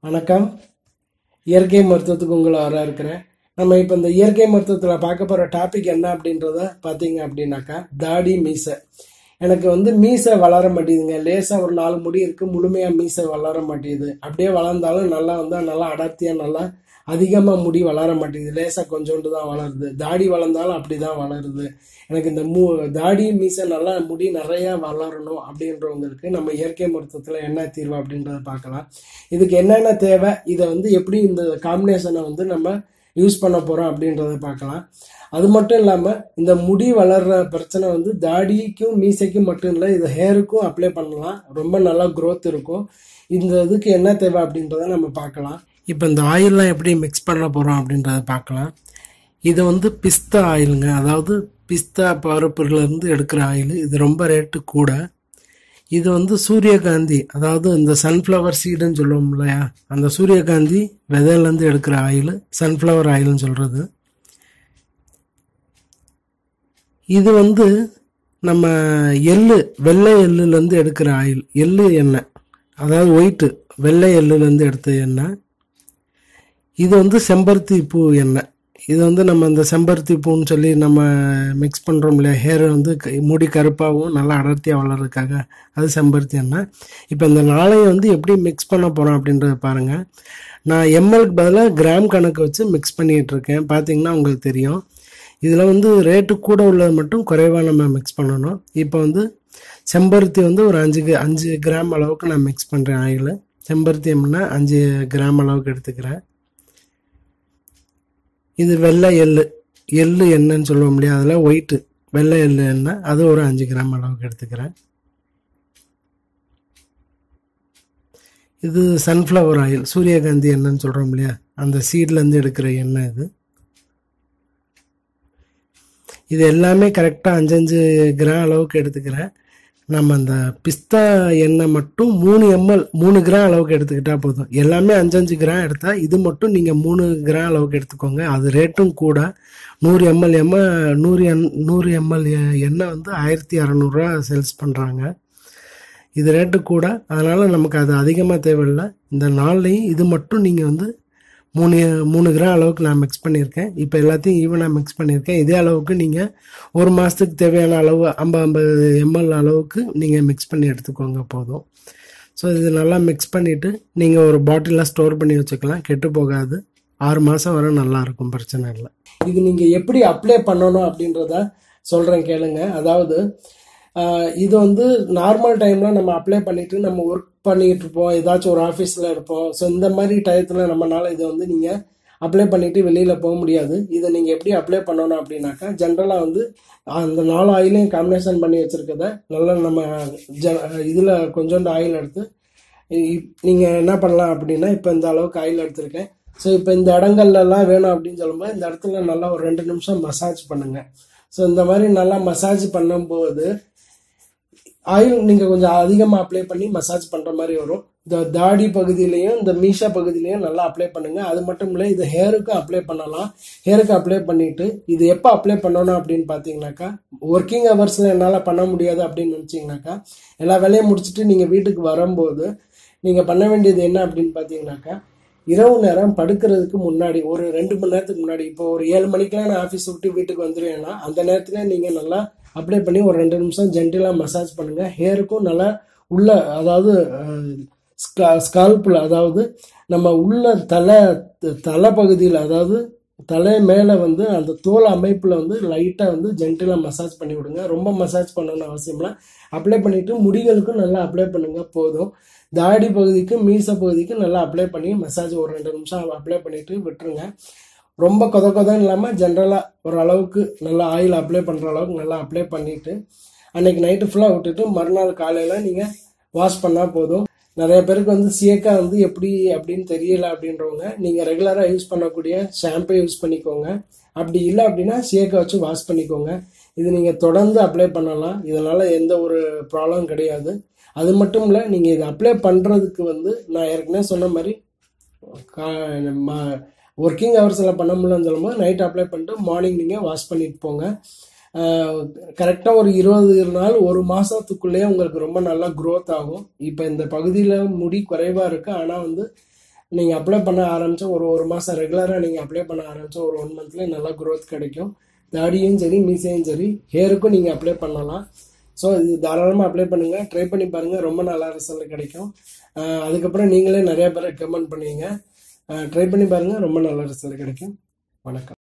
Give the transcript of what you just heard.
வணக்கம். இயற்கை மருத்துவத்துக்கு உங்களை வரவேற்கிறேன். நம்ம இப்போ இந்த இயற்கை மருத்துவத்தில் பார்க்க போகிற டாபிக் என்ன அப்படின்றத பார்த்தீங்க அப்படின்னாக்கா, தாடி மீசை. எனக்கு மீசை வளர மாட்டேங்குதுங்க. லேசாக ஒரு 4 முடி இருக்குது, முழுமையாக மீசை வளர மாட்டேங்குது. அப்படியே வளர்ந்தாலும் நல்லா அடர்த்தியாக நல்லா அதிகமாக முடி வளர மாட்டேங்குது. லேசாக கொஞ்சோண்டு தான் வளருது. தாடி வளர்ந்தாலும் அப்படி தான் வளருது. எனக்கு இந்த தாடி மீசை நல்லா முடி நிறையா வளரணும் அப்படின்றவங்களுக்கு நம்ம இயற்கை மருத்துவத்தில் என்ன தீர்வு அப்படின்றத பார்க்கலாம். இதுக்கு என்னென்ன தேவை, இதை எப்படி இந்த காம்பினேஷனை நம்ம யூஸ் பண்ண போகிறோம் அப்படின்றத பார்க்கலாம். அது மட்டும் இல்லாமல் இந்த முடி வளர்கிற பிரச்சனை தாடிக்கும் மீசைக்கும் மட்டும் இல்லை, இது ஹேருக்கும் அப்ளை பண்ணலாம். ரொம்ப நல்லா க்ரோத் இருக்கும். இந்த இதுக்கு என்ன தேவை அப்படின்றத நம்ம பார்க்கலாம். இப்போ இந்த ஆயிலெலாம் எப்படி மிக்ஸ் பண்ண போகிறோம் அப்படின்றத பார்க்கலாம். இது பிஸ்தா ஆயிலுங்க, அதாவது பிஸ்தா பருப்புலேருந்து எடுக்கிற ஆயில். இது ரொம்ப ரேட்டு கூட. இது சூரியகாந்தி, அதாவது இந்த சன்ஃப்ளவர் சீடுன்னு சொல்லுவோம் இல்லையா, அந்த சூரியகாந்தி விதையிலேருந்து எடுக்கிற ஆயில் சன்ஃப்ளவர் ஆயில்னு சொல்கிறது. இது நம்ம வெள்ளை எள்ளுலேருந்து எடுக்கிற ஆயில், எள்ளு எண்ணெய், அதாவது ஒயிட்டு வெள்ளை எள்ளுலேருந்து எடுத்த எண்ணெய். இது செம்பருத்தி பூ எண்ணெய். இது நம்ம இந்த செம்பருத்தி பூன்னு சொல்லி நம்ம மிக்ஸ் பண்ணுறோம் இல்லையா, ஹேர் முடி கருப்பாகவும் நல்லா அடர்த்தியாக வளர்றதுக்காக, அது செம்பருத்தி எண்ணெய். இப்போ இந்த நாளையும் எப்படி மிக்ஸ் பண்ண போகிறோம் அப்படின்றத பாருங்கள். நான் எம்எல்க்கு பதிலாக கிராம் கணக்கு வச்சு மிக்ஸ் பண்ணிகிட்டு இருக்கேன். பார்த்தீங்கன்னா உங்களுக்கு தெரியும். இதில் ரேட்டு கூட உள்ளது மட்டும் குறைவாக நம்ம மிக்ஸ் பண்ணணும். இப்போ செம்பருத்தி ஒரு 5 கிராம் அளவுக்கு நான் மிக்ஸ் பண்ணுறேன் ஆயில். செம்பருத்தி எண்ணெய் 5 கிராம் அளவுக்கு எடுத்துக்கிறேன். இது வெள்ளை எள்ளு எண்ணெய்ன்னு சொல்லுவோம் இல்லையா, அதில் ஒயிட்டு வெள்ளை எள்ளு எண்ணெய், அது ஒரு 5 கிராம் அளவுக்கு எடுத்துக்கிறேன். இது சன்ஃப்ளவர் ஆயில், சூரியகாந்தி எண்ணெய்ன்னு சொல்கிறோம் இல்லையா, அந்த சீட்லேருந்து எடுக்கிற எண்ணெய் இது. இது எல்லாமே கரெக்டாக 5 கிராம் அளவுக்கு எடுத்துக்கிறேன். நம்ம அந்த பிஸ்தா எண்ணெய் மட்டும் 3 கிராம் அளவுக்கு எடுத்துக்கிட்டால் போதும். எல்லாமே 5 கிராம் எடுத்தால் இது மட்டும் நீங்கள் 3 கிராம் அளவுக்கு எடுத்துக்கோங்க. அது ரேட்டும் கூட. 100 ml எண்ணெய் 1200 சேல்ஸ் பண்ணுறாங்க. இது ரேட்டு கூட, அதனால் நமக்கு அது அதிகமாக தேவையில்லை. இந்த நாள்லையும் இது மட்டும் நீங்கள் 3 கிராம் அளவுக்கு நான் மிக்ஸ் பண்ணியிருக்கேன். இப்போ எல்லாத்தையும் ஈவனாக மிக்ஸ் பண்ணியிருக்கேன். இதே அளவுக்கு நீங்கள் ஒரு மாதத்துக்கு தேவையான அளவு 50 ml அளவுக்கு நீங்கள் மிக்ஸ் பண்ணி எடுத்துக்கோங்க போதும். ஸோ இது நல்லா மிக்ஸ் பண்ணிவிட்டு நீங்கள் ஒரு பாட்டிலில் ஸ்டோர் பண்ணி வச்சுக்கலாம், கெட்டு போகாது. 6 மாதம் வரை நல்லாயிருக்கும், பிரச்சனை இல்லை. இது நீங்கள் எப்படி அப்ளை பண்ணணும் அப்படின்றத சொல்கிறேன் கேளுங்க. அதாவது இது நார்மல் டைமில் நம்ம அப்ளை பண்ணிவிட்டு நம்ம ஒர்க் பண்ணிகிட்டு இருப்போம், ஏதாச்சும் ஒரு ஆஃபீஸில் இருப்போம். ஸோ இந்த மாதிரி டயத்தில் நம்மளால் இதை நீங்கள் அப்ளை பண்ணிவிட்டு வெளியில் போக முடியாது. இதை நீங்கள் எப்படி அப்ளை பண்ணணும் அப்படின்னாக்கா, ஜென்ரலாக அந்த 4 ஆயிலையும் காம்பினேஷன் பண்ணி வச்சுருக்கத நல்லா நம்ம இதில் கொஞ்சோண்டு ஆயில் எடுத்து நீங்கள் என்ன பண்ணலாம் அப்படின்னா, இப்போ இந்த அளவுக்கு ஆயில் எடுத்திருக்கேன். ஸோ இப்போ இந்த இடங்கள்லாம் வேணும் அப்படின்னு சொல்லும்போது இந்த இடத்துல நல்லா ஒரு 2 நிமிஷம் மசாஜ் பண்ணுங்கள். ஸோ இந்த மாதிரி நல்லா மசாஜ் பண்ணும்போது ஆயில் நீங்கள் கொஞ்சம் அதிகமாக அப்ளை பண்ணி மசாஜ் பண்ணுற மாதிரி வரும். இந்த தாடி பகுதியிலையும் இந்த மீஷா பகுதியிலையும் நல்லா அப்ளை பண்ணுங்கள். அது மட்டும் இல்லை, இது ஹேருக்கும் அப்ளை பண்ணலாம். ஹேருக்கு அப்ளை பண்ணிவிட்டு இது எப்போ அப்ளை பண்ணணும் அப்படின்னு பார்த்தீங்கன்னாக்கா, ஒர்க்கிங் ஹவர்ஸில் என்னால் பண்ண முடியாது அப்படின்னு நினச்சிங்கனாக்கா, எல்லா வேலையும் முடிச்சுட்டு நீங்கள் வீட்டுக்கு வரும்போது நீங்கள் பண்ண வேண்டியது என்ன அப்படின்னு பார்த்தீங்கன்னாக்கா, இரவு நேரம் படுக்கிறதுக்கு முன்னாடி ஒரு 2 மணி நேரத்துக்கு முன்னாடி, இப்போ ஒரு 7 மணிக்கெலாம் நான் ஆஃபீஸ் விட்டு வீட்டுக்கு வந்துடுவேன்னா அந்த நேரத்தில் நீங்கள் நல்லா அப்ளை பண்ணி ஒரு 2 நிமிஷம் ஜென்டிலாக மசாஜ் பண்ணுங்கள். ஹேருக்கும் நல்லா உள்ள, அதாவது ஸ்கால்பில், அதாவது நம்ம உள்ள தலை பகுதியில், அதாவது தலை மேலே அந்த தோல் அமைப்பில் லைட்டாக ஜென்டிலாக மசாஜ் பண்ணி விடுங்க. ரொம்ப மசாஜ் பண்ணணும்னு அவசியம்லாம். அப்ளை பண்ணிவிட்டு முடிகளுக்கும் நல்லா அப்ளை பண்ணுங்கள் போதும். தாடி பகுதிக்கு மீசை பகுதிக்கு நல்லா அப்ளை பண்ணி மசாஜ் ஒரு 2 நிமிஷம் அப்ளை பண்ணிவிட்டு விட்டுருங்க. ரொம்ப கொதன்னு இல்லாமல் ஜென்ரலாக ஓரளவுக்கு நல்லா ஆயில் அப்ளை பண்ணுற அளவுக்கு நல்லா அப்ளை பண்ணிவிட்டு அன்றைக்கி நைட்டு ஃபுல்லாக விட்டுட்டு மறுநாள் காலையில் நீங்கள் வாஷ் பண்ணால் போதும். நிறைய பேருக்கு சியக்கா எப்படி அப்படின்னு தெரியல அப்படின்றவங்க நீங்கள் ரெகுலராக யூஸ் பண்ணக்கூடிய ஷாம்பு யூஸ் பண்ணிக்கோங்க. அப்படி இல்லை அப்படின்னா சியக்கா வச்சு வாஷ் பண்ணிக்கோங்க. இது நீங்கள் தொடர்ந்து அப்ளை பண்ணலாம். இதனால் எந்த ஒரு ப்ராப்ளம் கிடையாது. அது மட்டும் இல்லை, நீங்கள் இதை அப்ளை பண்ணுறதுக்கு நான் ஏற்கனவே சொன்ன மாதிரி ஒர்க்கிங் ஹவர்ஸில் பண்ண முடியலன்னு சொல்லும்போது நைட் அப்ளை பண்ணிட்டு மார்னிங் நீங்கள் வாஷ் பண்ணிட்டு போங்க. கரெக்டாக ஒரு 20 நாள் 1 மாதத்துக்குள்ளேயே உங்களுக்கு ரொம்ப நல்லா க்ரோத் ஆகும். இப்போ இந்த பகுதியில் முடி குறைவாக இருக்குது, ஆனால் நீங்கள் அப்ளை பண்ண ஆரம்பித்தா ஒரு மாதம் ரெகுலராக நீங்கள் அப்ளை பண்ண ஆரம்பித்தா ஒரு 1 மந்த்லேயே நல்லா க்ரோத் கிடைக்கும். தாடியும் சரி மீசையும் சரி ஹேருக்கும் நீங்கள் அப்ளை பண்ணலாம். ஸோ இது தாராளமாக அப்ளை பண்ணுங்கள், ட்ரை பண்ணி பாருங்கள், ரொம்ப நல்லா ரிசல்ட் கிடைக்கும். அதுக்கப்புறம் நீங்களே நிறைய பேர் ரெக்கமெண்ட் பண்ணுவீங்க. ட்ரை பண்ணி பாருங்கள், ரொம்ப நல்ல ரிசல்ட் கிடைக்கும். வணக்கம்.